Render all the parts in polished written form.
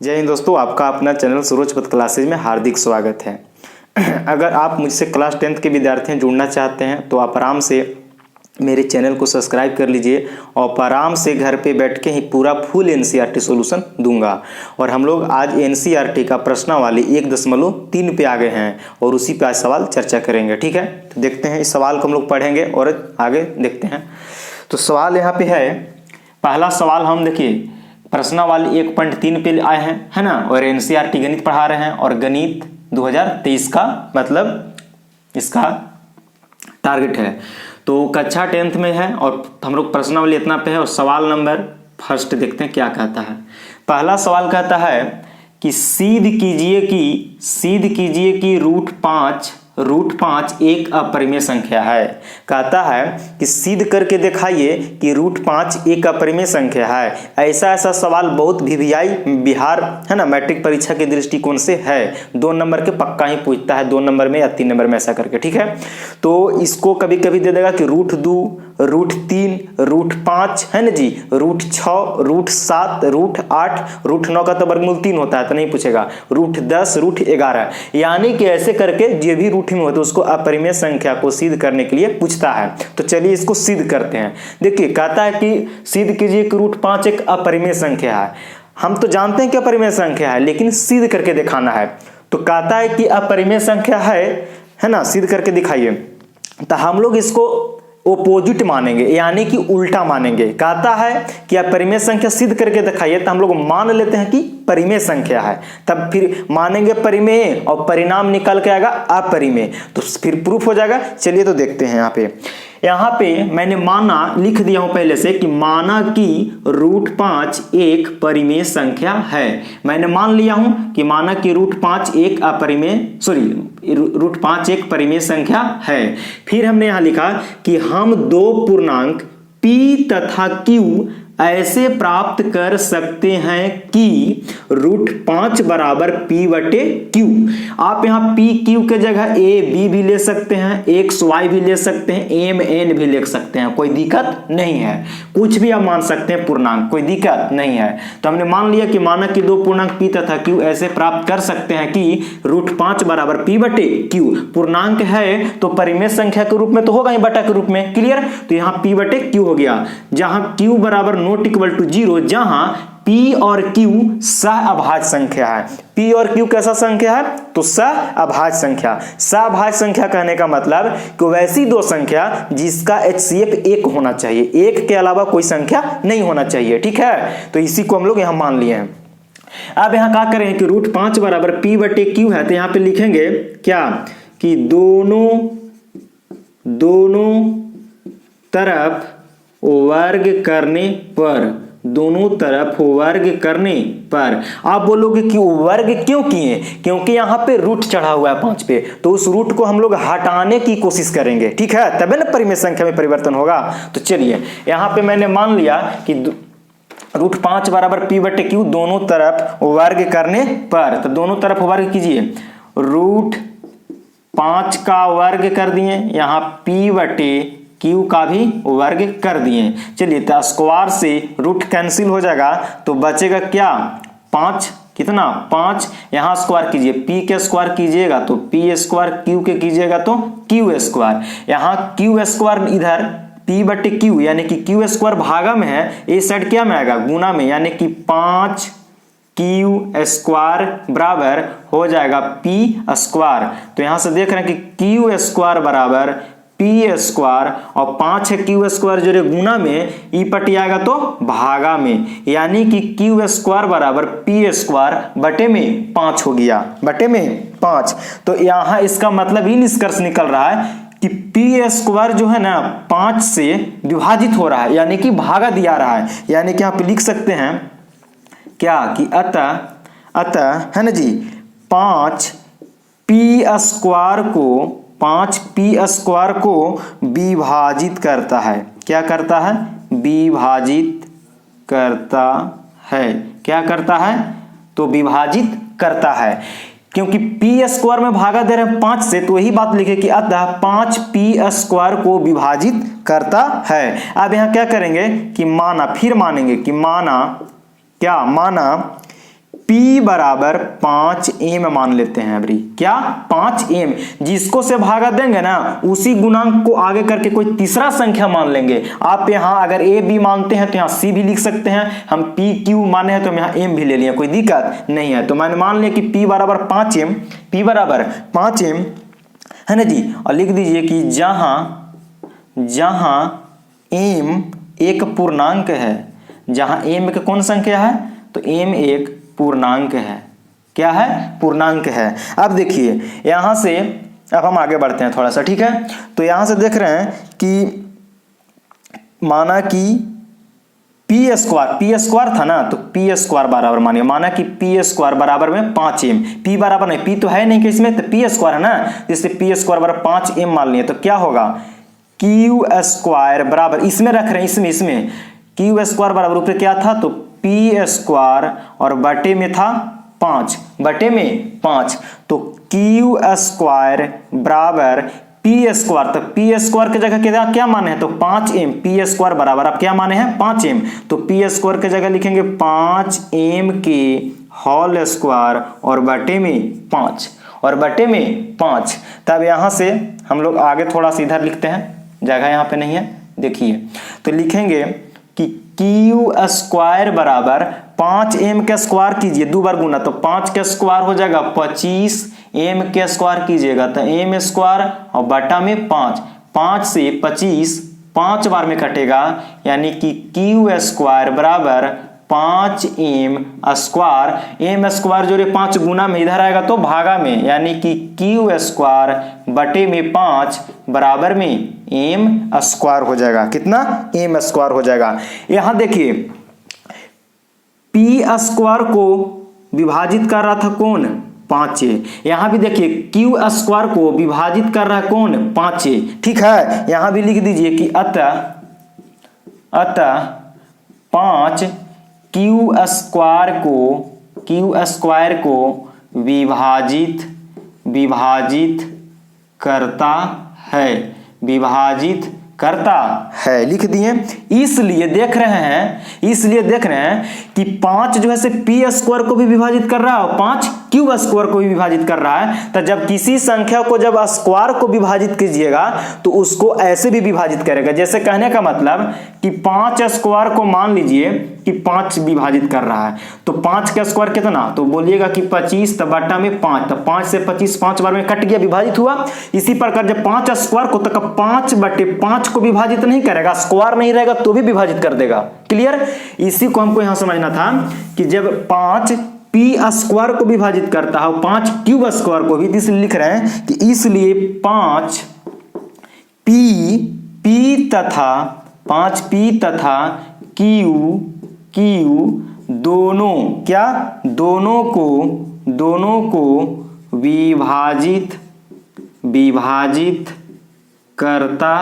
जय हिंद दोस्तों, आपका अपना चैनल सूरजपत क्लासेज में हार्दिक स्वागत है। अगर आप मुझसे क्लास 10th के विद्यार्थी जुड़ना चाहते हैं तो आप आराम से मेरे चैनल को सब्सक्राइब कर लीजिए और आराम से घर पे बैठ के ही पूरा फुल एनसीईआरटी सॉल्यूशन दूंगा। और हम लोग आज एनसीईआरटी का प्रश्नावली 1.3 पे आ गए हैं और उसी पे आज सवाल चर्चा करेंगे। ठीक है, तो देखते हैं इस सवाल को हम लोग पढ़ेंगे और आगे देखते हैं। तो सवाल यहाँ पे है, पहला सवाल हम देखिए प्रश्नावली 1.3 पे आए हैं, है ना। और एनसीईआरटी गणित पढ़ा रहे हैं और गणित 2023 का मतलब इसका टारगेट है। तो कक्षा 10th में है और हम लोग प्रश्नावली इतना पे है। और सवाल नंबर फर्स्ट देखते हैं क्या कहता है। पहला सवाल कहता है कि सिद्ध कीजिए कि रूट 5 एक अपरिमेय संख्या है। कहता है कि सिद्ध करके दिखाइए कि रूट 5 एक अपरिमेय संख्या है। ऐसा सवाल बहुत वीवीआई बिहार, है ना, मैट्रिक परीक्षा के दृष्टिकोण से है। 2 नंबर के पक्का ही पूछता है, 2 नंबर में या 3 नंबर में ऐसा करके। ठीक है, तो इसको कभी कभी दे देगा कि रूट 2, रूट 3, रूट 5, है ना जी, रूट 6, रूट 7, रूट 8, रूट 9 का तो वर्गमूल 3 होता है तो नहीं पूछेगा। रूट 10, रूट 11, यानी कि ऐसे करके जो भी रूट में होता है उसको अपरिमेय संख्या को सिद्ध करने के लिए पूछता है। तो चलिए इसको सिद्ध करते हैं। देखिए कहता है कि सिद्ध कीजिए कि रूट 5 एक अपरिमेय संख्या है। हम तो जानते हैं कि अपरिमेय संख्या है, लेकिन सिद्ध करके दिखाना है। तो कहता है कि अपरिमेय संख्या है ना, सिद्ध करके दिखाइए। तो हम लोग इसको ओपोजिट मानेंगे, यानी कि उल्टा मानेंगे। कहता है कि अपरिमेय संख्या सिद्ध करके दिखाइए, तो हम लोग मान लेते हैं कि परिमेय संख्या है, तब फिर मानेंगे परिमेय और परिणाम निकल के आएगा अपरिमेय, तो फिर प्रूफ हो जाएगा। चलिए तो देखते हैं। यहाँ पे मैंने माना लिख दिया हूं पहले से कि माना कि रूट 5 एक परिमेय संख्या है। मैंने मान लिया हूं कि माना कि रूट 5 एक परिमेय संख्या है। फिर हमने यहां लिखा कि हम 2 पूर्णांक p तथा q ऐसे प्राप्त कर सकते हैं कि रूट 5 बराबर p बटे q। आप यहाँ p q के जगह a b भी ले सकते हैं, x y भी ले सकते हैं, m n भी ले सकते हैं, कोई दिक्कत नहीं है। कुछ भी आप मान सकते हैं पूर्णांक, कोई दिक्कत नहीं है। तो हमने मान लिया कि माना कि 2 पूर्णांक p तथा q ऐसे प्राप्त कर सकते हैं कि रूट 5 बराबर p बटे q। पूर्णांक है तो परिमेय संख्या के रूप में तो होगा ही, बटा के रूप में। क्लियर, तो यहाँ p बटे q हो गया, जहां q बराबर नॉट इक्वल टू 0, जहां p और q सहअभाज्य संख्या है। p और q कैसा संख्या है, तो सहअभाज्य संख्या। सहअभाज्य संख्या कहने का मतलब कि वैसी 2 संख्या जिसका HCF 1 होना चाहिए, 1 के अलावा कोई संख्या नहीं होना चाहिए। ठीक है, तो इसी को हम लोग यहां मान लिए हैं। अब यहां क्या करें कि रूट 5 बराबर p बटे q है, तो यहां पे लिखेंगे क्या कि दोनों तरफ वर्ग करने पर आप बोलोगे कि वर्ग क्यों किए, क्योंकि यहाँ पे रूट चढ़ा हुआ है 5 पे, तो उस रूट को हम लोग हटाने की कोशिश करेंगे। ठीक है, तभी ना परिमेय संख्या में परिवर्तन होगा। तो चलिए यहाँ पे मैंने मान लिया कि रूट 5 बराबर p बटे q दोनों तरफ वर्ग करने पर। तो दोनों तरफ वर्ग कीजिए, रूट 5 का वर्ग कर दिए, यहाँ p बटे q का भी वर्ग कर दिए। चलिए तो स्क्वायर से रूट कैंसिल हो जाएगा, तो बचेगा क्या 5, कितना 5। यहाँ स्क्वायर कीजिए, p के स्क्वायर कीजिएगा तो p स्क्वायर, q के कीजिएगा तो q स्क्वायर। यहाँ q स्क्वायर इधर p बटे q, यानी कि q स्क्वायर भागा में है, इस साइड क्या में आएगा गुना में, यानी कि 5 q स्क्वायर बराबर हो जाएगा p स्क्वायर। तो यहां से देख रहे हैं कि q स्क्वायर बराबर p स्क्वायर और 5 है q स्क्वायर जो गुना में, ई पटी आएगा तो भागा में, यानी कि q स्क्वायर बराबर p स्क्वायर बटे में 5 हो गया, बटे में 5। तो यहां इसका मतलब ही निष्कर्ष निकल रहा है कि p स्क्वायर जो है ना 5 से विभाजित हो रहा है, यानी कि भागा दिया रहा है। यानी कि यहाँ पे लिख सकते हैं क्या कि अतः है ना जी 5p स्क्वायर को विभाजित करता है। क्या करता है, विभाजित करता है। क्या करता है, तो विभाजित करता है। क्योंकि p स्क्वायर में भागा दे रहे हैं 5 से, तो यही बात लिखे कि अतः 5p स्क्वायर को विभाजित करता है। अब यहाँ क्या करेंगे कि माना, फिर मानेंगे कि माना P बराबर 5m मान लेते हैं अभी। क्या 5m, जिसको से भागा देंगे ना उसी गुणांक को आगे करके कोई तीसरा संख्या मान लेंगे। आप यहाँ अगर a b मानते हैं तो यहाँ c भी लिख सकते हैं, हम p q माने हैं तो हम यहाँ m भी ले लिए, कोई दिक्कत नहीं है। तो मैंने मान लिया कि p बराबर 5m, p बराबर 5m है ना जी। और लिख दीजिए कि जहां m एक पूर्णांक है, जहां m एक कौन संख्या है, तो m एक पूर्णांक है। क्या है? पूर्णांक है। अब देखिए यहां से अब हम आगे बढ़ते हैं थोड़ा सा, ठीक है। तो यहां से देख रहे हैं कि माना कि पी स्क्वायर था ना, तो पी स्क्वायर बराबर मानिए, माना कि पी स्क्वायर बराबर में 5m, पी बराबर नहीं, पी तो है नहीं कि इसमें, तो पी स्क्वायर है ना, जिससे पी स्क्वायर बराबर 5m मान लिए। तो क्या होगा, क्यू स्क्वायर बराबर, इसमें रख रहे हैं, इसमें क्यू स्क्वायर बराबर ऊपर क्या था, तो पी स्क्वायर और बटे में था 5, बटे में 5, तो क्यू स्क्वायर बराबर पी स्क्वायर, तो पी स्क्वायर की जगह क्या माने हैं, तो 5m, पी स्क्वायर बराबर आप क्या माने हैं 5m, तो पी स्क्वायर की जगह लिखेंगे 5m के होल स्क्वायर और बटे में 5, और बटे में 5। तब यहां से हम लोग आगे थोड़ा सा इधर लिखते हैं, जगह यहाँ पे नहीं है, देखिए तो लिखेंगे कि क्यू स्क्वायर बराबर 5m के स्क्वायर कीजिए, 2 बार गुना, तो 5 के स्क्वायर हो जाएगा 25, m के स्क्वायर कीजिएगा तो m स्क्वायर और बटा में 5, 5 से 25 5 बार में कटेगा, यानी कि क्यू स्क्वायर बराबर 5m स्क्वायर, m स्क्वायर जो 5 गुना में इधर आएगा तो भागा में, यानी कि क्यू स्क्वायर बटे में 5 बराबर में m स्क्वायर हो जाएगा। कितना? m स्क्वायर हो जाएगा। यहां देखिए p स्क्वायर को विभाजित कर रहा था कौन, 5, यहां भी देखिए क्यू स्क्वायर को विभाजित कर रहा है कौन, 5, ठीक है। यहां भी लिख दीजिए कि अतः 5 क्यू स्क्वायर को विभाजित करता है, विभाजित करता है, लिख दिए। इसलिए देख रहे हैं कि 5 जो है से पी स्क्वायर को भी विभाजित कर रहा है और 5 क्यू स्क्वायर को भी विभाजित कर रहा है। तो जब किसी संख्या को जब स्क्वायर को विभाजित कीजिएगा तो उसको ऐसे भी विभाजित करेगा, जैसे कहने का मतलब कि 5 स्क्वायर को मान लीजिए कि 5 विभाजित कर रहा है, तो 5 का स्क्वायर कितना, तो बोलिएगा कि 25, तो बटा में 5, तो 5 से 25 5 बार में कट गया, विभाजित हुआ। इसी प्रकार जब 5 स्क्वायर को तो 5 बटे 5 को विभाजित नहीं करेगा, स्क्वायर नहीं रहेगा तो भी विभाजित कर देगा। क्लियर? इसी को हमको यहां समझना था कि जब 5 पी स्क्वायर को विभाजित करता है, 5 क्यू स्क्वायर को भी, इसलिए लिख रहे हैं कि इसलिए 5 पी तथा क्यू दोनों क्या, दोनों को विभाजित करता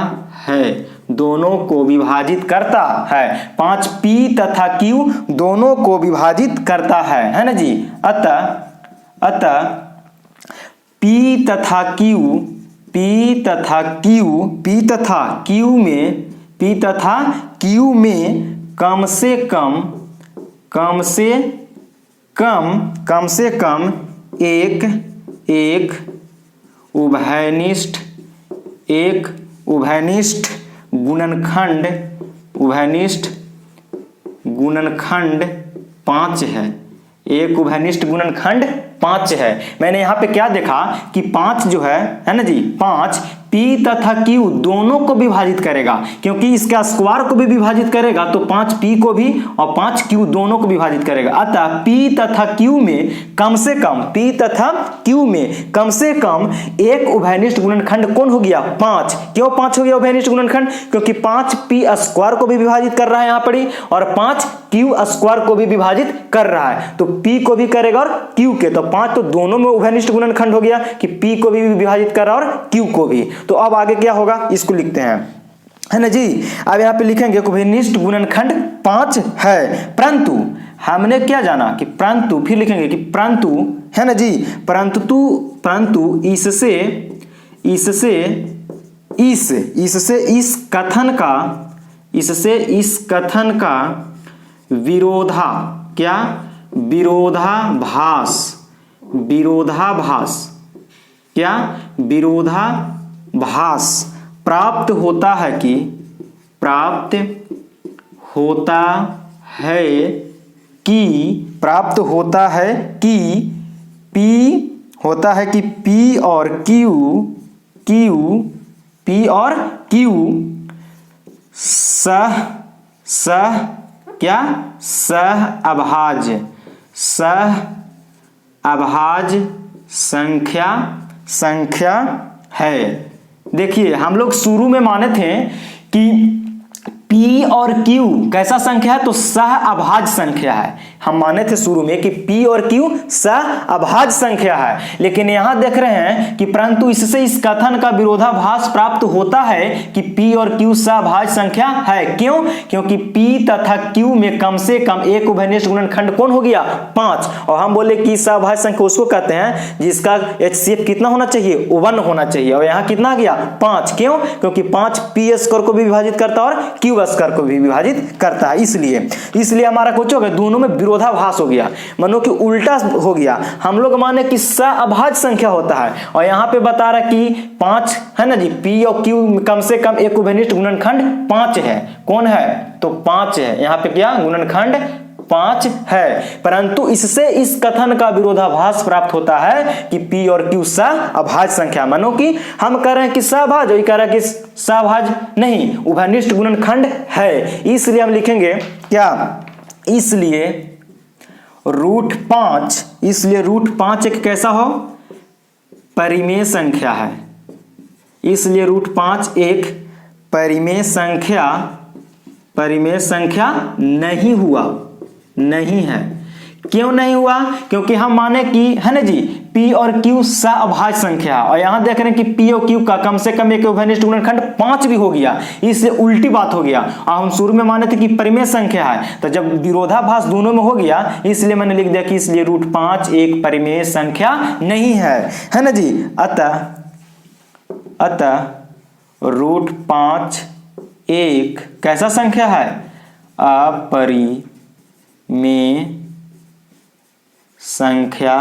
है, दोनों को विभाजित करता है। 5 पी तथा क्यू दोनों को विभाजित करता है ना जी। अतः पी तथा क्यू में कम से कम एक उभयनिष्ठ गुणनखंड 5 है, एक उभयनिष्ठ गुणनखंड 5 है। मैंने यहाँ पे क्या देखा कि 5 जो है ना जी, 5 पी तथा क्यू दोनों को विभाजित करेगा, क्योंकि इसका स्क्वायर को भी विभाजित करेगा तो 5 पी को भी और 5 क्यू दोनों को विभाजित करेगा। अतः पी तथा क्यू में कम से कम एक उभयनिष्ठ गुणनखंड कौन हो गया, 5। क्यों 5 हो गया उभयनिष्ठ गुणनखंड, क्योंकि 5 पी स्क्वायर को भी विभाजित कर रहा है यहाँ पर ही, और 5 क्यू स्क्वायर को भी विभाजित कर रहा है, तो पी को भी करेगा और क्यू के, तो 5 तो दोनों में उभयनिष्ठ गुणनखंड हो गया कि पी को भी विभाजित कर रहा है और क्यू को भी। तो अब आगे क्या होगा इसको लिखते हैं, है ना जी। अब यहाँ पे लिखेंगे उभयनिष्ठ गुणनखंड 5 है, परंतु हमने क्या जाना कि परंतु, फिर लिखेंगे कि परंतु, है ना जी, परंतु इससे इस कथन का विरोधाभास, विरोधाभास, क्या विरोधाभास प्राप्त होता है कि, प्राप्त होता है कि, प्राप्त होता है कि पी होता है कि पी और क्यू, पी और क्यू सह क्या, सह अभाज्य, सह अभाज्य संख्या है। देखिए हम लोग शुरू में माने थे कि P और Q कैसा संख्या है, तो सह अभाज्य संख्या है। हम माने थे शुरू में कि P और Q सह अभाज्य संख्या है, लेकिन यहां देख रहे हैं कि परंतु इससे इस कथन का विरोधाभास प्राप्त होता है कि P और Q सह अभाज्य संख्या है। क्यों? क्योंकि P तथा Q में कम से कम एक उभयनिष्ठ गुणनखंड कौन हो गया, 5। और हम बोले कि सह अभाज्य संख्या उसको कहते हैं जिसका HCF कितना होना चाहिए, 1 होना चाहिए, और यहाँ कितना आ गया, 5। क्यों? क्योंकि 5 P स्क्वायर को भी विभाजित करता है और Q स्क्वायर को भी विभाजित करता है। इसलिए हमारा कुछ हो गया, दोनों में विरोधाभास हो गया, मानो कि उल्टा हो गया। हम लोग माने कि सह अभाज्य संख्या होता है और यहाँ पे बता रहा कि 5 है ना जी, P और Q कम से कम एक उभयनिष्ठ गुणनखंड 5 है। कौन है, तो 5 है। यहाँ पे क्या, गुणनखंड 5 है, परंतु इससे इस कथन का विरोधाभास प्राप्त होता है कि P और Q सह अभाज्य संख्या। मानो कि हम कह रहे हैं कि सहभाज्य, वही कह रहा है कि सहभाज्य नहीं, उभयनिष्ठ गुणनखंड है। इसलिए हम लिखेंगे क्या, इसलिए √5, इसलिए √5 एक कैसा हो, परिमेय संख्या है। इसलिए √5 एक परिमेय संख्या नहीं हुआ, नहीं है। क्यों नहीं हुआ? क्योंकि हम माने कि है ना जी, P और Q सह अभाज्य संख्या, और यहां देख रहे हैं कि P और Q का कम से कम एक उभयनिष्ठ गुणनखंड 5 भी हो गया, इससे उल्टी बात हो गया। और हम शुरू में माने थे कि परिमेय संख्या है, तो जब विरोधाभास दोनों में हो गया इसलिए मैंने लिख दिया कि इसलिए √5 एक परिमेय संख्या नहीं है ना जी। अतः √5 एक कैसा संख्या है, अपरिमेय संख्या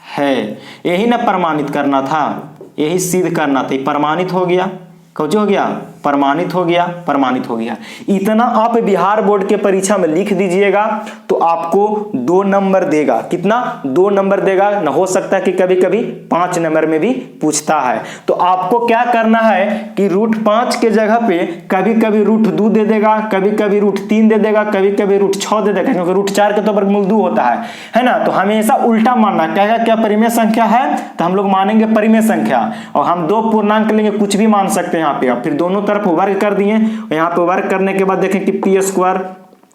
है। यही ना प्रमाणित करना था, यही सिद्ध करना था, प्रमाणित हो गया। कौन हो गया, प्रमाणित हो गया, प्रमाणित हो गया। इतना आप बिहार बोर्ड के परीक्षा में लिख दीजिएगा तो आपको 2 नंबर देगा। कितना, 2 नंबर देगा। न हो सकता है कि कभी कभी 5 नंबर में भी पूछता है। तो आपको क्या करना है कि √5 के जगह पे कभी कभी √2 दे देगा, कभी कभी √3 दे देगा, कभी कभी √6 दे देगा, क्योंकि √4 के तो वर्गमूल 2 होता है ना। तो हमेशा उल्टा मानना, कहेगा क्या परिमेय संख्या है, तो हम लोग मानेंगे परिमेय संख्या, और हम 2 पूर्णांक लेंगे, कुछ भी मान सकते हैं यहाँ पे। फिर दोनों तरफ वर्ग कर दिए, यहाँ पे वर्ग करने के बाद देखें कि P स्क्वायर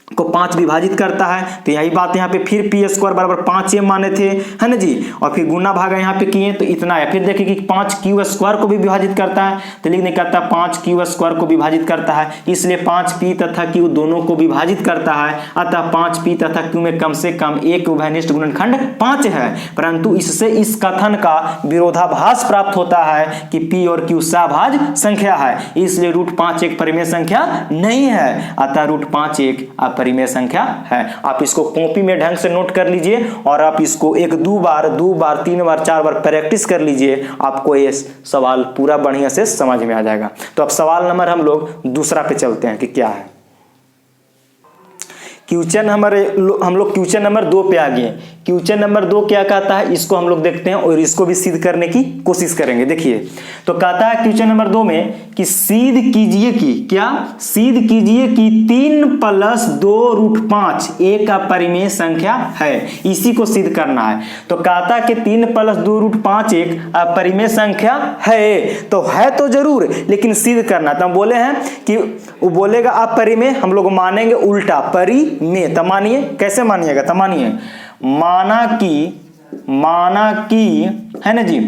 को 5 विभाजित करता है, तो यही बात यहाँ पे फिर P स्क्वायर बराबर 5 माने थे, है ना जी, और फिर गुना भागा यहाँ पे किए तो इतना है। फिर देखिए कि 5 Q स्क्वायर को भी विभाजित करता है, तो लिखने कहता है 5 Q स्क्वायर को विभाजित करता है, इसलिए 5 P तथा Q दोनों को विभाजित करता है। अतः 5 P तथा Q में कम से कम एक उभयनिष्ठ गुणनखंड 5 है, परंतु इससे इस कथन का विरोधाभास प्राप्त होता है कि P और Q सहभाज्य संख्या है, इसलिए √5 एक परिमेय संख्या नहीं है। अतः √5 एक परिमेय संख्या है। आप इसको कॉपी में ढंग से नोट कर लीजिए और आप इसको 1-2 बार, 2 बार, 3 बार, 4 बार प्रैक्टिस कर लीजिए, आपको ये सवाल पूरा बढ़िया से समझ में आ जाएगा। तो अब सवाल नंबर हम लोग दूसरा पे चलते हैं कि क्या है। क्वेश्चन हम लोग क्वेश्चन नंबर 2 पे आ गए। क्वेश्चन नंबर 2 क्या कहता है, इसको हम लोग देखते हैं और इसको भी सिद्ध करने की कोशिश करेंगे। देखिए तो कहता है क्वेश्चन नंबर 2 में कि सिद्ध कीजिए कि, क्या सिद्ध कीजिए कि 3 + 2√5 एक अपरिमेय संख्या है। इसी को सिद्ध करना है। तो कहता है कि 3 + 2√5 एक अपरिमेय संख्या है, तो है तो जरूर, लेकिन सिद्ध करना। तो हम बोले हैं कि वो बोलेगा अपरिमेय, हम लोग मानेंगे उल्टा परिमेय। तो मानिए, कैसे मानिएगा, तो मानिए माना कि है ना जी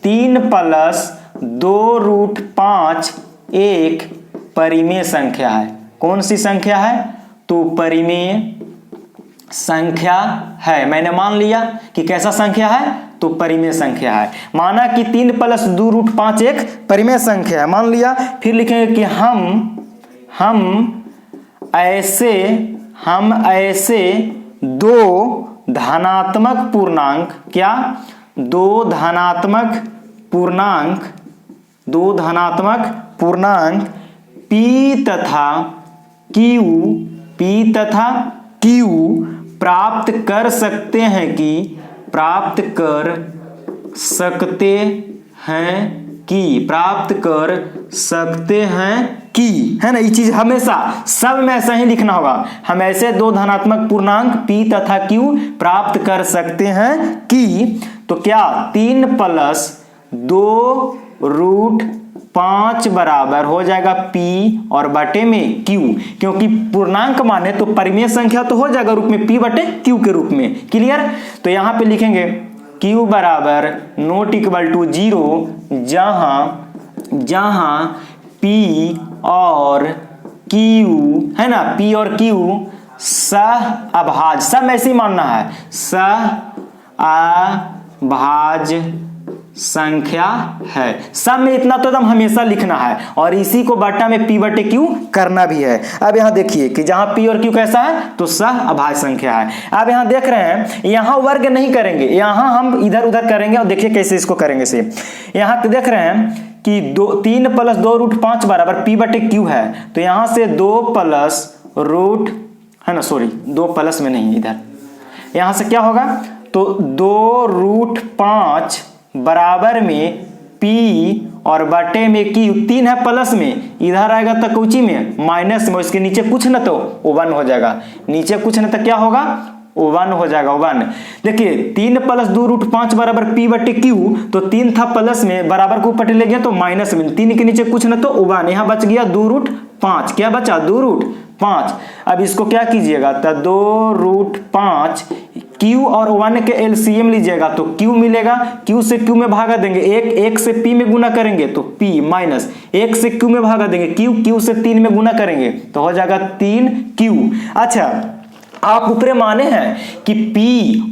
3 + 2√5 एक परिमेय संख्या है। कौन सी संख्या है, तो परिमेय संख्या है। मैंने मान लिया कि कैसा संख्या है, तो परिमेय संख्या है। माना कि 3 + 2√5 एक परिमेय संख्या है, मान लिया। फिर लिखेंगे कि हम ऐसे धनात्मक पूर्णांक, क्या, दो धनात्मक पूर्णांक P तथा Q प्राप्त कर सकते हैं कि है ना। ये चीज हमेशा सब में ऐसा ही लिखना होगा, हम ऐसे दो धनात्मक पूर्णांक P तथा Q प्राप्त कर सकते हैं कि, तो क्या 3 + 2√5 बराबर हो जाएगा P और बटे में Q, क्योंकि पूर्णांक माने तो परिमेय संख्या तो हो जाएगा रूप में P बटे Q के रूप में। क्लियर। तो यहां पे लिखेंगे Q बराबर ≠ 0 जहां P और Q है ना, P और Q सहअभाज्य, सब ऐसे ही मानना है, सहअभाज्य संख्या है। सब में इतना तो एकदम हमेशा लिखना है और इसी को बटा में P बटे Q करना भी है। अब यहां देखिए कि जहां P और Q कैसा है तो सहअभाज्य संख्या है। अब यहां देख रहे हैं, यहां वर्ग नहीं करेंगे, यहां हम इधर उधर करेंगे और देखिए कैसे इसको करेंगे से। यहां देख रहे हैं कि 3 + 2√5 बराबर P बटे Q है, तो यहां से 2 प्लस में नहीं, इधर यहां से क्या होगा, तो 2√5 बराबर में P और बटे में Q, 3 है प्लस में, इधर आएगा तो कुची में माइनस में, इसके नीचे कुछ न तो 1 हो जाएगा, नीचे कुछ न तो क्या होगा 1 हो जाएगा 1। देखिए 3 + 2√5 बराबर P बटे Q, तो 3 था प्लस में, बराबर को ऊपर ले गया तो माइनस में, 3 के नीचे कुछ न तो 1, यहां बच गया 2√5, क्या बचा 2√5। अब इसको क्या कीजिएगा, तो 2√5 Q और 1 के एलसीएम लीजिएगा तो Q मिलेगा, Q से Q में भागा देंगे, एक से P में गुना करेंगे तो P माइनस 1 से Q में भागा देंगे, Q से 3 में गुना करेंगे तो हो जाएगा 3Q। अच्छा, आप ऊपरे माने हैं कि P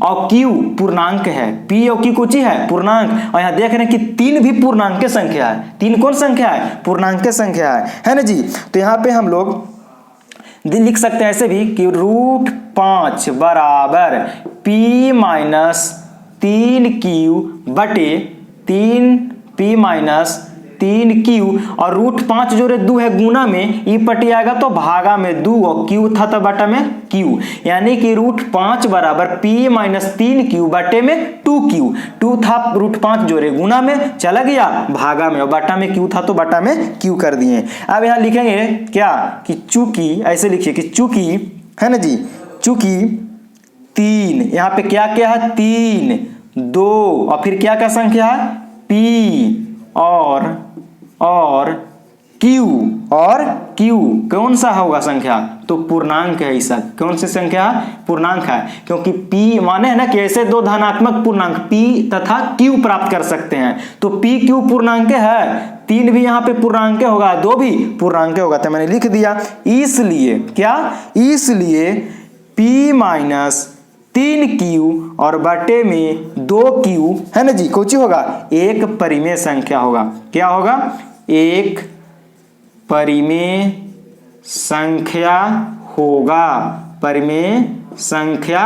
और Q पूर्णांक है, P और Q कुछ है पूर्णांक, और यहां देख रहे हैं कि 3 भी पूर्णांक संख्या है। 3 कौन संख्या है, पूर्णांक संख्या है ना जी। तो यहां पे हम लोग लिख सकते हैं ऐसे भी कि √5 बराबर P - 3Q बटे 3P - 3Q, और √5 जो 2 है गुना में, ई पटी आएगा तो भागा में 2 और Q था तो बटा में Q, यानी कि √5 बराबर P - 3Q बटे में 2Q, 2 था √5 जोड़े गुना में चला गया भागा में, और बटा में Q था तो बटा में Q कर दिए। अब यहां लिखेंगे क्या कि चूंकि, ऐसे लिखिए कि चूंकि है ना जी, चूंकि 3, यहां पे क्या क्या है 3, 2 और फिर क्या क्या संख्या है P और Q कौन सा होगा संख्या, तो पूर्णांक है। ऐसा कौन सी संख्या, पूर्णांक है, क्योंकि P माने है ना कि ऐसे दो धनात्मक पूर्णांक P तथा Q प्राप्त कर सकते हैं, तो P Q पूर्णांक है, 3 भी यहाँ पे पूर्णांक होगा, 2 भी पूर्णांक होगा, तो मैंने लिख दिया। इसलिए क्या, इसलिए P - 3Q और बटे में 2Q है ना जी, कौन सी होगा, एक परिमेय संख्या होगा। क्या होगा, एक परिमेय संख्या होगा, परिमेय संख्या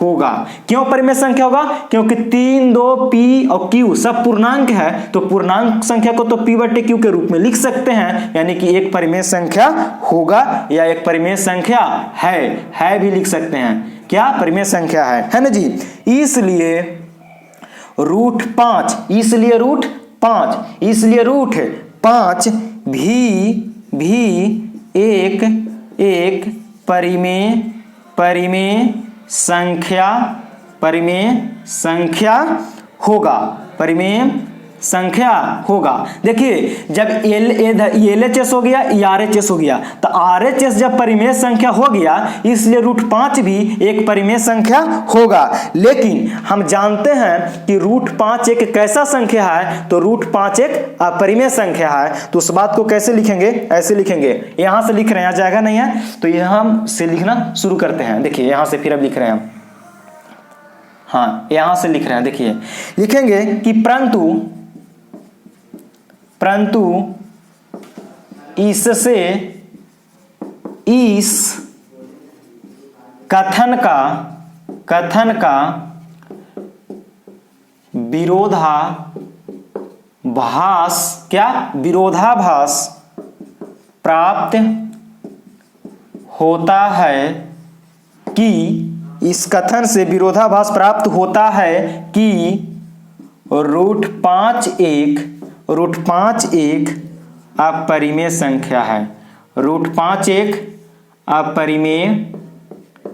होगा। क्यों परिमेय संख्या होगा, क्योंकि 3, 2 P और Q सब पूर्णांक है, तो पूर्णांक संख्या को तो P बटे Q के रूप में लिख सकते हैं, यानी कि एक परिमेय संख्या होगा या एक परिमेय संख्या है भी लिख सकते हैं। क्या, परिमेय संख्या है ना जी। इसलिए √5, इसलिए √5 भी एक परिमेय संख्या होगा। देखिए जब LHS हो गया, RHS हो गया, तो RHS जब परिमेय संख्या हो गया, इसलिए √5 भी एक परिमेय संख्या होगा। लेकिन हम जानते हैं कि √5 एक कैसा संख्या है, तो √5 एक अपरिमेय संख्या है। तो उस बात को कैसे लिखेंगे, ऐसे लिखेंगे, यहां से लिख रहे हैं, जगह नहीं है तो यहां से लिखना शुरू करते हैं। देखिए यहां से फिर अब लिख रहे हैं, हाँ यहां से लिख रहे हैं, देखिए लिखेंगे कि परंतु इससे इस कथन का कथन का विरोधाभास, क्या विरोधाभास प्राप्त होता है कि, इस कथन से विरोधाभास प्राप्त होता है कि √5 एक अपरिमेय संख्या है। √5 एक अपरिमेय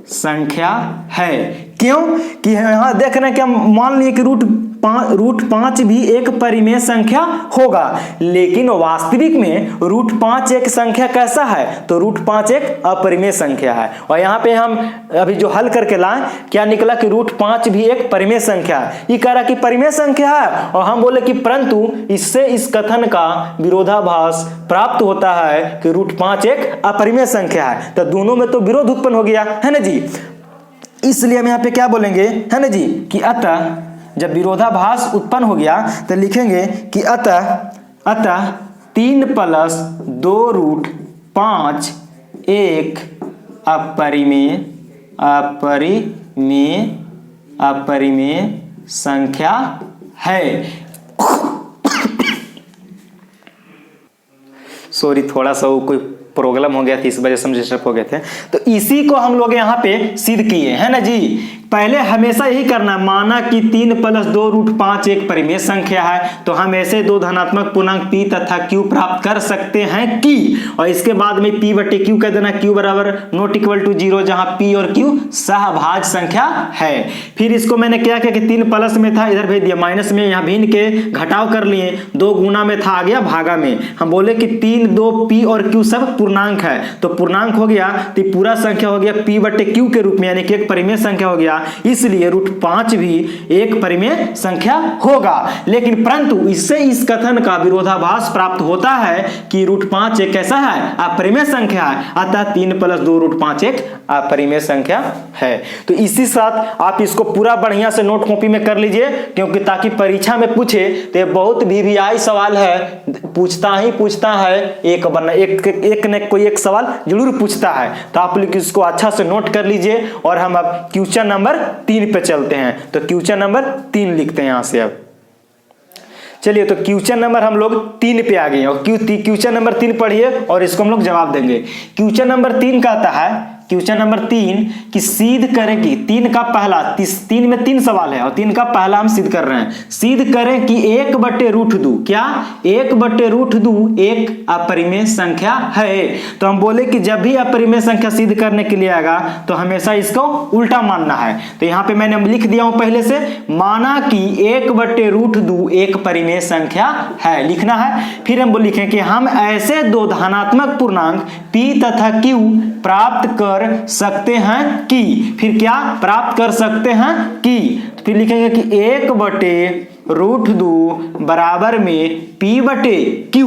संख्या है। क्यों कि यहां देख रहे हैं कि हम मान लिए कि √5 भी एक परिमेय संख्या होगा, लेकिन वास्तविक में √5 एक संख्या कैसा है, तो √5 एक अपरिमेय संख्या है। और यहाँ पे हम अभी जो हल करके लाए, क्या निकला कि √5 भी एक परिमेय संख्या है। ये कह रहा कि परिमेय संख्या है, और हम बोले कि परंतु इससे इस कथन का विरोधाभास प्राप्त होता है कि √5 एक अपरिमेय संख्या है। तो दोनों में तो विरोध उत्पन्न हो गया है ना जी। इसलिए हम यहाँ पे क्या बोलेंगे, है ना जी, कि अतः जब विरोधाभास उत्पन्न हो गया तो लिखेंगे कि अतः 3 + 2√5 एक अपरिमेय संख्या है। सॉरी, थोड़ा सा वो कोई प्रॉब्लम हो गया थी, इस वजह से हम डिस्टर्ब हो गए थे। तो इसी को हम लोग यहाँ पे सिद्ध किए, है ना जी। पहले हमेशा यही करना, माना कि 3 + 2√5 एक परिमेय संख्या है, तो हम ऐसे दो धनात्मक पूर्णांक p तथा q प्राप्त कर सकते हैं कि, और इसके बाद में p/q कह देना, q बराबर ≠ 0, जहां p और q सहभाज्य संख्या है। फिर इसको मैंने क्या किया कि 3 प्लस में था, इधर भेज दिया माइनस में, यहाँ भिन्न के घटाव कर लिए, 2 गुना में था, आ गया भागा में। हम बोले कि 3, 2 p और q सब पूर्णांक है, तो पूर्णांक हो गया तो पूरा संख्या हो गया p/q के रूप में, यानी कि एक परिमेय संख्या हो गया। इसलिए √5 भी एक परिमेय संख्या होगा। लेकिन परंतु इससे इस कथन का विरोधाभास प्राप्त होता है कि √5 एक कैसा है, अपरिमेय संख्या है। अतः 3 + 2√5 एक अपरिमेय संख्या है। तो इसी साथ आप इसको पूरा बढ़िया से नोट कॉपी में कर लीजिए, क्योंकि ताकि परीक्षा में पूछे तो बहुत VVI सवाल है, पूछता है, एक न कोई एक सवाल जरूर पूछता है। तो आप लोग इसको अच्छा से नोट कर लीजिए। और हम अब क्वेश्चन नंबर 3 पे चलते हैं। तो क्वेश्चन नंबर 3 लिखते हैं यहां से। अब चलिए, तो क्वेश्चन नंबर हम लोग 3 पे आ गए, और क्वेश्चन नंबर 3 पढ़िए और इसको हम लोग जवाब देंगे। क्वेश्चन नंबर 3 कहता है, क्वेश्चन नंबर 3 कि सिद्ध करें कि 3 का पहला, 3 में 3 सवाल है और 3 का पहला हम सिद्ध कर रहे हैं। सिद्ध करें कि 1/√2, क्या 1/√2 एक अपरिमेय संख्या है। तो हम बोले कि जब भी अपरिमेय संख्या सिद्ध करने के लिए आएगा तो हमेशा इसको उल्टा मानना है। तो यहाँ पे मैंने लिख दिया हूं पहले से, माना कि 1/√2 एक परिमेय संख्या है, लिखना है। फिर हम लिखें कि हम ऐसे दो धनात्मक पूर्णांक p तथा q प्राप्त कर सकते हैं कि, फिर क्या प्राप्त कर सकते हैं कि, तो फिर लिखेंगे कि 1/√2 बराबर में p/q,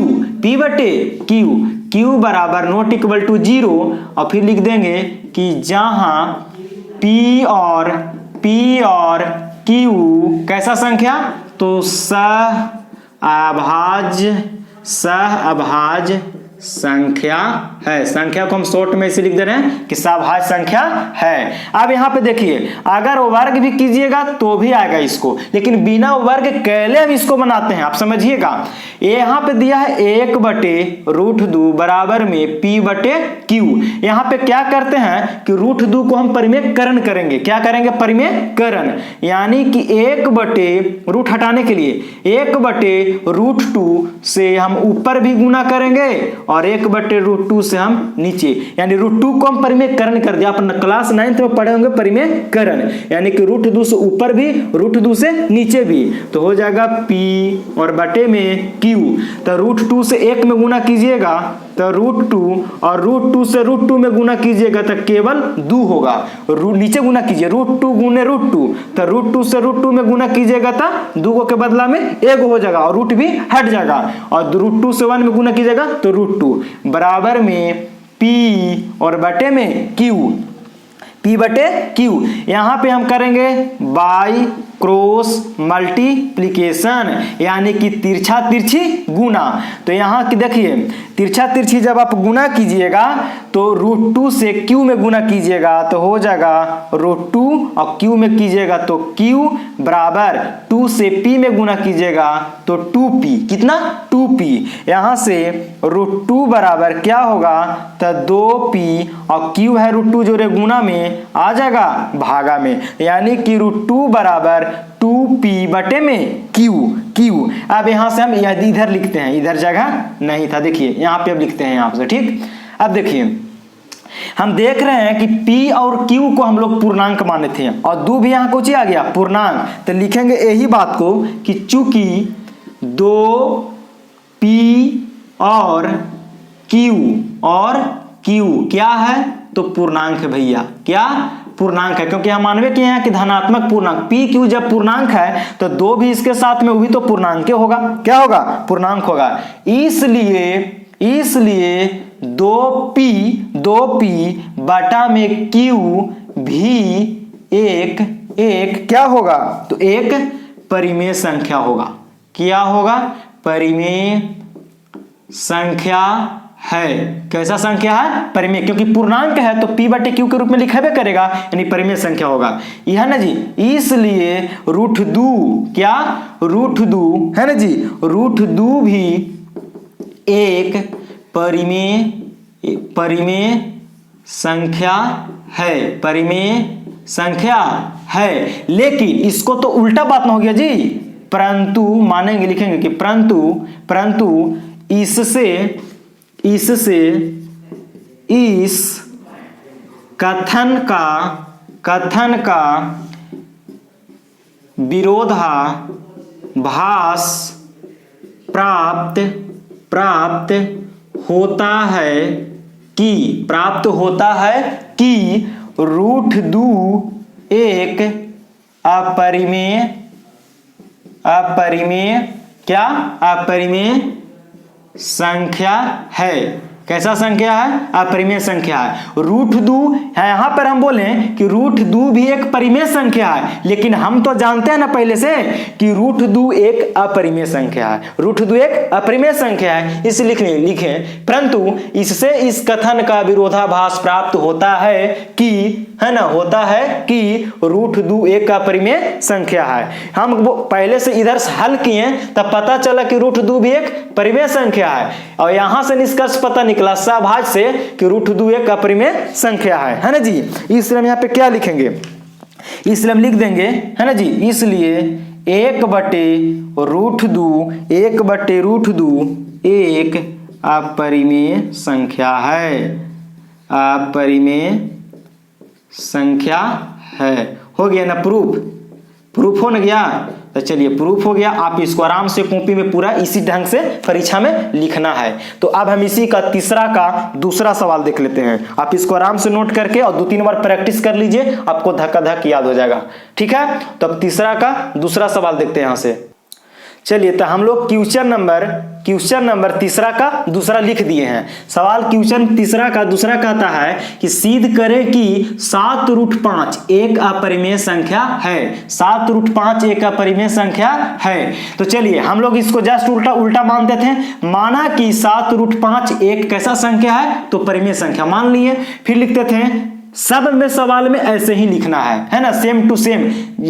q बराबर ≠ 0, और फिर लिख देंगे कि जहां p और q कैसा संख्या, तो सहअभाज्य संख्या है। संख्या को हम शॉर्ट में इसे लिख दे रहे हैं कि सहअभाज्य संख्या है। अब यहाँ पे देखिए, अगर वर्ग भी कीजिएगा तो भी आएगा इसको, लेकिन बिना वर्ग कैले हम इसको बनाते हैं, आप समझिएगा। यहाँ पे दिया है 1/√2 बराबर में p/q। यहाँ पे क्या करते हैं कि √2 को हम परिमेयकरण करेंगे। क्या करेंगे, परिमेयकरण, यानी कि 1/√, हटाने के लिए 1/√2 से हम ऊपर भी गुना करेंगे और 1/√2 से हम नीचे, यानी √2 को हम परिमेयकरण कर दिया। अपन क्लास 9th में पढ़े होंगे परिमेयकरण, यानी कि √2 से ऊपर भी, √2 से नीचे भी, तो हो जाएगा p और बटे में q। तो √2 से 1 में गुना कीजिएगा तो √2, और √2 से √2 में गुना कीजिएगा तो केवल 2 होगा। नीचे गुना कीजिए, √2 गुने √2, तो √2 से √2 में गुना कीजिएगा तो 2 के बदला में 1 हो जाएगा और रूट भी हट जाएगा, और √2 से 1 में गुना कीजिएगा तो √2 बराबर में p और बटे में q। P बटे Q। यहाँ पे हम करेंगे बाई क्रॉस मल्टीप्लीकेशन, यानी कि तिरछा तिरछी गुना। तो यहाँ की देखिए तिरछा तिरछी जब आप गुना कीजिएगा तो √2 से Q में गुना कीजिएगा तो हो जाएगा √2 और Q में कीजिएगा तो Q बराबर 2 से P में गुना कीजिएगा तो 2P। कितना? 2P। यहाँ से √2 बराबर क्या होगा तो 2P और Q है √2 जोड़े गुना में आ जाएगा भागा में, यानी कि √2 बराबर 2P बटे में Q। अब यहाँ से हम इधर लिखते हैं, इधर जगह नहीं था, देखिए यहाँ पे अब लिखते हैं यहाँ से। ठीक, अब देखिए हम देख रहे हैं कि P और Q को हम लोग पूर्णांक माने थे और 2 भी यहाँ कुछ ही आ गया पूर्णांक, तो लिखेंगे यही बात को कि चूंकि 2P और Q क्या है तो पूर्णांक है भैया। क्या? पूर्णांक है, क्योंकि हम मानवे किए हैं कि धनात्मक पूर्णांक P Q जब पूर्णांक है तो 2 भी इसके साथ में, वो भी तो पूर्णांक होगा। क्या होगा? पूर्णांक होगा। इसलिए 2P बटा में Q भी एक क्या होगा तो एक परिमेय संख्या होगा। क्या होगा? परिमेय संख्या है। कैसा संख्या है? परिमेय, क्योंकि पूर्णांक है तो P बटे Q के रूप में लिखेबे करेगा, यानी परिमेय संख्या होगा। यह है ना जी, इसलिए √2 क्या? √2 है ना जी, √2 भी एक परिमेय संख्या है। परिमेय संख्या है, लेकिन इसको तो उल्टा बात ना हो गया जी। परंतु मानेंगे, लिखेंगे कि परंतु इससे इस कथन का विरोधाभास प्राप्त होता है कि √2 एक अपरिमेय संख्या है। कैसा संख्या है? अपरिमेय संख्या है। √2 है, यहां पर हम बोले कि √2 भी एक परिमेय संख्या है, लेकिन हम तो जानते हैं ना पहले से कि √2 एक अपरिमेय संख्या है। √2 एक अपरिमेय संख्या है, इस लिखे परंतु इससे इस कथन का विरोधाभास प्राप्त होता है कि √2 एक अपरिमेय संख्या है। हम पहले से इधर से हल किए तब पता चला कि √2 भी एक परिमेय संख्या है, और यहां से निष्कर्ष पता निकला सहभाज्य से कि √2 एक अपरिमेय संख्या है ना जी। इसलिए हम यहाँ पे क्या लिखेंगे? इसलिए हम लिख देंगे, है ना जी, इसलिए 1/√2 एक अपरिमेय संख्या है। अपरिमेय संख्या है। हो गया ना प्रूफ हो ना गया? तो चलिए प्रूफ हो गया। आप इसको आराम से कॉपी में पूरा इसी ढंग से परीक्षा में लिखना है। तो अब हम इसी का तीसरा का दूसरा सवाल देख लेते हैं। आप इसको आराम से नोट करके और 2-3 बार प्रैक्टिस कर लीजिए, आपको धक्का याद हो जाएगा। ठीक है, तो अब तीसरा का दूसरा सवाल देखते हैं यहां से। चलिए, तो हम लोग क्वेश्चन नंबर तीसरा का दूसरा लिख दिए हैं। सवाल क्वेश्चन तीसरा का दूसरा कहता है कि सिद्ध करें कि 7√5 एक अपरिमेय संख्या है। 7√5 एक अपरिमेय संख्या है। तो चलिए हम लोग इसको जस्ट उल्टा मानते थे। माना कि 7√5 एक कैसा संख्या है तो परिमेय संख्या मान लिए। फिर लिखते थे सब में सवाल में ऐसे ही लिखना है ना, सेम टू सेम,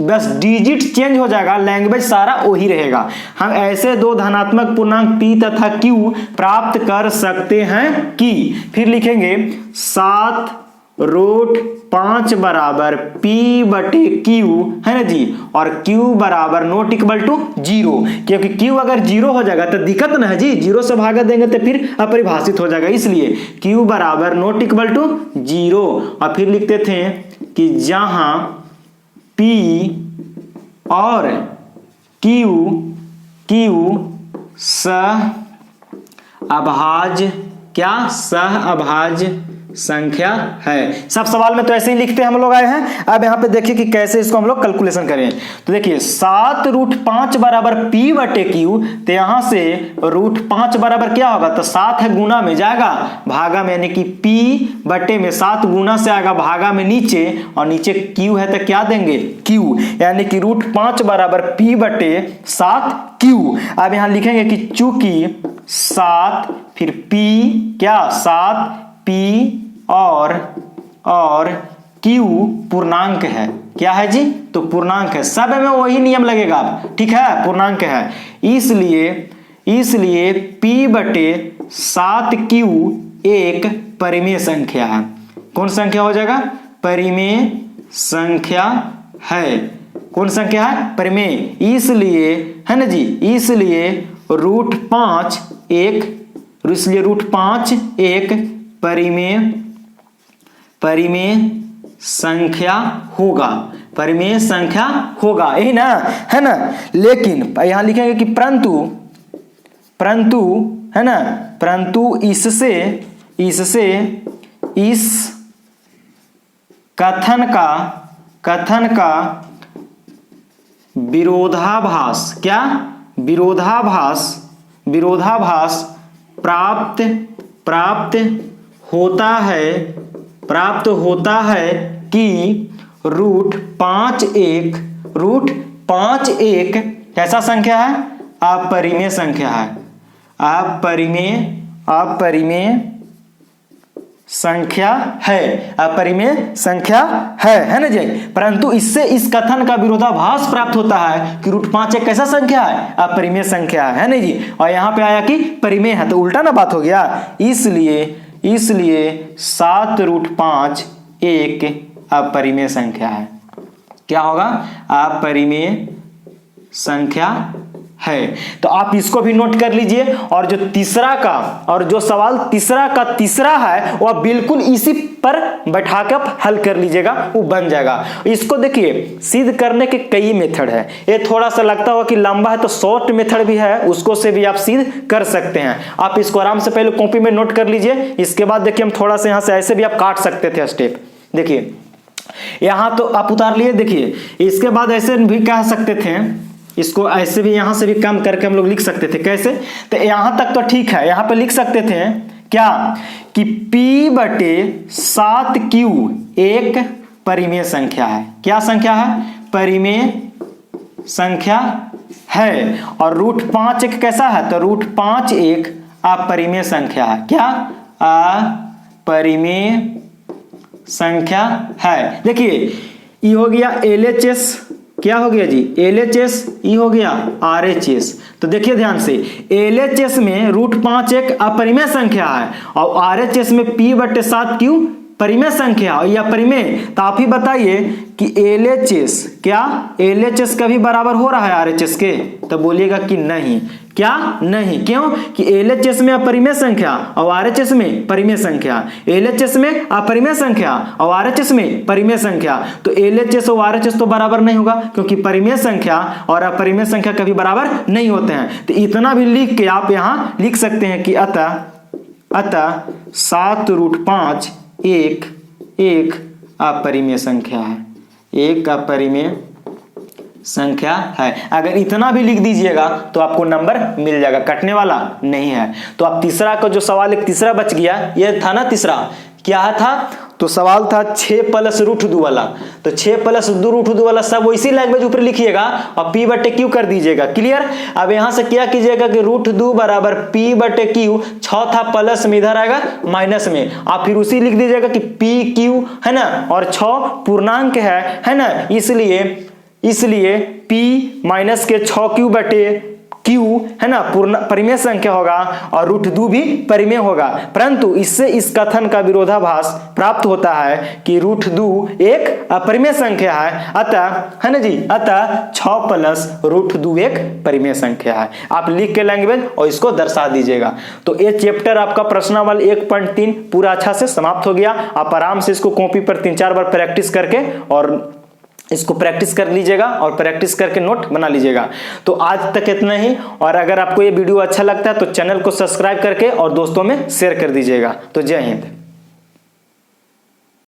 बस डिजिट चेंज हो जाएगा, लैंग्वेज सारा वही रहेगा। हम ऐसे 2 धनात्मक पूर्णांक P तथा Q प्राप्त कर सकते हैं कि, फिर लिखेंगे 7√5 बराबर P बटे Q, है ना जी, और Q बराबर नॉट इक्वल टू 0, क्योंकि Q अगर 0 हो जाएगा तो दिक्कत ना है जी, 0 से भागा देंगे तो फिर अपरिभाषित हो जाएगा। इसलिए Q बराबर नॉट इक्वल टू 0। और फिर लिखते थे कि जहां P और Q सह अभाज्य संख्या है। सब सवाल में तो ऐसे ही लिखते हम लोग आए हैं। अब यहाँ पे देखिए कि कैसे इसको हम लोग कैलकुलेशन करें। तो देखिए 7√5 बराबर P बटे Q, तो यहाँ से √5 बराबर क्या होगा, तो 7 है गुना में जाएगा भागा में, यानी कि P बटे में 7 गुना से आएगा भागा में नीचे, और नीचे Q है तो क्या देंगे Q, यानी कि √5 बराबर P बटे 7Q। अब यहाँ लिखेंगे कि चूंकि 7 फिर P क्या 7P और Q पूर्णांक है। क्या है जी, तो पूर्णांक है। सब में वही नियम लगेगा अब, ठीक है, पूर्णांक है। इसलिए P बटे 7Q एक परिमेय संख्या है। कौन संख्या हो जाएगा, परिमेय संख्या है। कौन संख्या है, परिमेय। इसलिए है ना जी, इसलिए √5 एक परिमेय संख्या होगा। परिमेय संख्या होगा, यही ना, है ना। लेकिन यहां लिखेंगे कि परंतु है ना, परंतु इससे इस कथन का विरोधाभास, क्या विरोधाभास प्राप्त होता है कि √5 एक कैसा संख्या है, अपरिमेय संख्या है। अपरिमेय संख्या है ना जी। परंतु इससे इस कथन का विरोधाभास प्राप्त होता है कि √5 एक कैसा संख्या है, अपरिमेय संख्या है ना जी। और यहां पे आया कि परिमेय है, तो उल्टा ना बात हो गया। इसलिए 7√5 एक अपरिमेय संख्या है। क्या होगा, अपरिमेय संख्या है। तो आप इसको भी नोट कर लीजिए। और जो सवाल तीसरा है वह बिल्कुल इसी पर बैठा कर हल कर लीजिएगा, वो बन जाएगा। इसको देखिए सिद्ध करने के कई मेथड है। ये थोड़ा सा लगता होगा कि लंबा है, तो शॉर्ट मेथड भी है, उसको से भी आप सिद्ध कर सकते हैं। आप इसको आराम से पहले कॉपी में नोट कर लीजिए। इसके बाद देखिए हम थोड़ा सा यहाँ से ऐसे भी आप काट सकते थे स्टेप। देखिए यहाँ तो आप उतार लिए, देखिए इसके बाद ऐसे भी कह सकते थे, इसको ऐसे भी यहां से भी कम करके हम लोग लिख सकते थे। कैसे, तो यहां तक तो ठीक है, यहां पे लिख सकते थे क्या कि P बटे 7Q एक परिमेय संख्या है। क्या संख्या है, परिमेय संख्या है। और √5 एक कैसा है, तो √5 एक अपरिमेय संख्या है। क्या, अपरिमेय संख्या है। देखिए ये हो गया LHS, क्या हो गया जी, LHS, ये हो गया RHS। तो देखिए ध्यान से, LHS में √5 एक अपरिमेय संख्या है और RHS में P बटे 7Q परिमेय संख्या और या परिमेय। तो आप ही बताइए कि LHS क्या, LHS कभी बराबर हो रहा है RHS के, तो बोलिएगा कि नहीं। क्या, नहीं। क्यों, कि LHS में अपरिमेय संख्या और RHS में परिमेय संख्या, LHS में अपरिमेय संख्या और RHS में परिमेय संख्या। तो LHS और RHS तो बराबर नहीं होगा, क्योंकि परिमेय संख्या और अपरिमेय संख्या कभी बराबर नहीं होते हैं। तो इतना भी लिख के आप यहाँ लिख सकते हैं कि अतः 7√5 एक अपरिमेय संख्या है, एक अपरिमेय संख्या है। अगर इतना भी लिख दीजिएगा तो आपको नंबर मिल जाएगा, कटने वाला नहीं है। तो आप तीसरा का जो सवाल एक तीसरा बच गया, ये था ना तीसरा, क्या था, तो सवाल था 6 + √2 वाला। तो 6 + √2 वाला सब वैसी लैंग्वेज ऊपर लिखिएगा और P बटे Q कर दीजिएगा। क्लियर। अब यहां से क्या कीजिएगा कि √2 बराबर P बटे Q, 6 था प्लस में, इधर आएगा माइनस में। आप फिर उसी लिख दीजिएगा कि PQ है ना, और 6 पूर्णांक है ना, इसलिए P माइनस के 6Q बटे Q है ना परिमेय संख्या होगा और √2 भी परिमेय होगा। परंतु इससे इस कथन का विरोधाभास प्राप्त होता है कि √2 एक अपरिमेय संख्या है। अतः है ना जी, अतः 6 + √2 एक परिमेय संख्या है। आप लिख के लैंग्वेज और इसको दर्शा दीजिएगा। तो ये चैप्टर आपका प्रश्नावल 1.3 पूरा अच्छा से समाप्त हो गया। आप आराम से इसको कॉपी पर 3-4 बार प्रैक्टिस करके और इसको प्रैक्टिस कर लीजिएगा और प्रैक्टिस करके नोट बना लीजिएगा। तो आज तक इतना ही। और अगर आपको ये वीडियो अच्छा लगता है तो चैनल को सब्सक्राइब करके और दोस्तों में शेयर कर दीजिएगा। तो जय हिंद।